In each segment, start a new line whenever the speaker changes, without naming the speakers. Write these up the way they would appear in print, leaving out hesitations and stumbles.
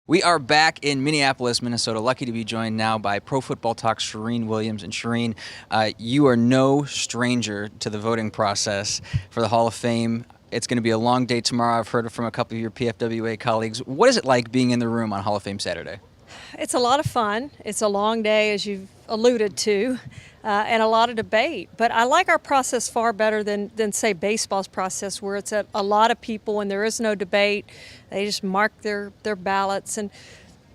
We are back in Minneapolis, Minnesota. Lucky to be joined now by Pro Football Talk's Charean Williams. And Charean, you are no stranger to the voting process for the Hall of Fame. It's going to be a long day tomorrow. I've heard from a couple of your PFWA colleagues. What is it like being in the room on Hall of Fame Saturday?
It's a lot of fun. It's a long day, as you've alluded to, and a lot of debate. But I like our process far better than say, baseball's process, where it's a lot of people and there is no debate. They just mark their ballots. And,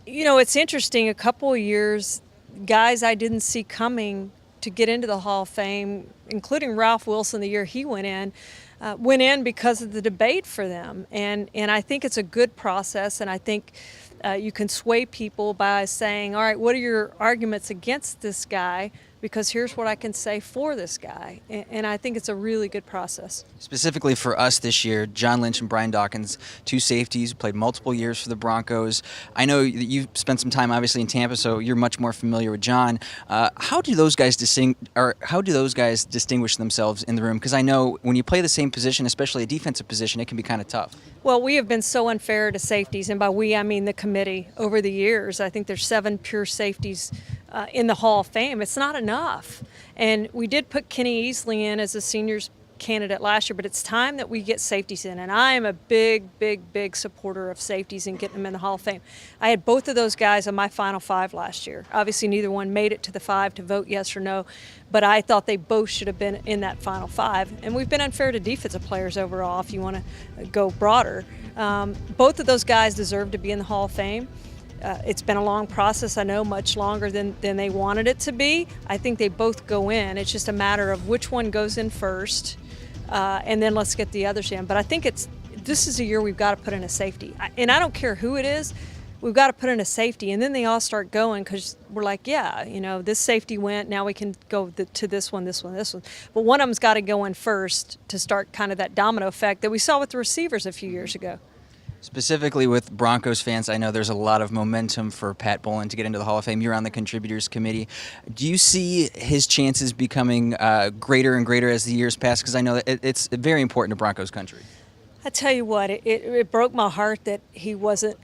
you know, it's interesting, a couple of years, guys I didn't see coming to get into the Hall of Fame, including Ralph Wilson the year he went in because of the debate for them. And I think it's a good process, and I think you can sway people by saying, all right, what are your arguments against this guy? Because here's what I can say for this guy. And I think it's a really good process.
Specifically for us this year, John Lynch and Brian Dawkins, two safeties, played multiple years for the Broncos. I know that you've spent some time, obviously, in Tampa, so you're much more familiar with John. How do those guys distinguish themselves in the room? Because I know when you play the same position, especially a defensive position, it can be kind of tough.
Well, we have been so unfair to safeties, and by we, I mean the committee, over the years. I think there's 7 pure safeties in the Hall of Fame. It's not enough. And we did put Kenny Easley in as a seniors candidate last year, but it's time that we get safeties in. And I am a big supporter of safeties and getting them in the Hall of Fame. I had both of those guys on my final 5 last year. Obviously, neither one made it to the 5 to vote yes or no, but I thought they both should have been in that final 5. And we've been unfair to defensive players overall, if you want to go broader. Both of those guys deserve to be in the Hall of Fame. It's been a long process, I know, much longer than they wanted it to be. I think they both go in. It's just a matter of which one goes in first, and then let's get the others in. But I think this is a year we've got to put in a safety. And I don't care who it is, we've got to put in a safety. And then they all start going because we're like, yeah, you know, this safety went, now we can go to this one. But one of them's got to go in first to start kind of that domino effect that we saw with the receivers a few years ago.
Specifically with Broncos fans, I know there's a lot of momentum for Pat Bowlen to get into the Hall of Fame. You're on the contributors committee. Do you see his chances becoming greater and greater as the years pass? Because I know that it's very important to Broncos country.
I tell you what, it broke my heart that he wasn't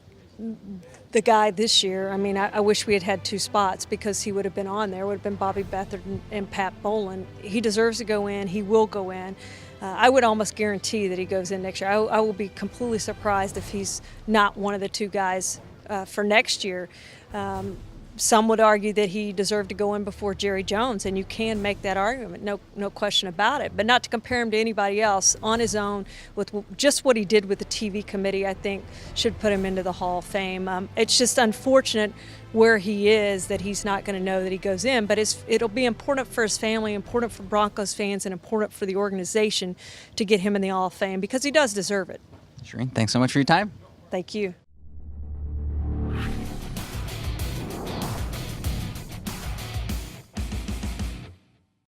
the guy this year. I mean, I wish we had had 2 spots because he would have been on there. It would have been Bobby Beathard and Pat Bowlen. He deserves to go in. He will go in. I would almost guarantee that he goes in next year. I will be completely surprised if he's not one of the 2 guys for next year. Some would argue that he deserved to go in before Jerry Jones, and you can make that argument, no question about it. But not to compare him to anybody else, on his own, with just what he did with the TV committee, I think should put him into the Hall of Fame. It's just unfortunate where he is that he's not going to know that he goes in, but it'll be important for his family, important for Broncos fans, and important for the organization to get him in the Hall of Fame because he does deserve it.
Charean, thanks so much for your time.
Thank you.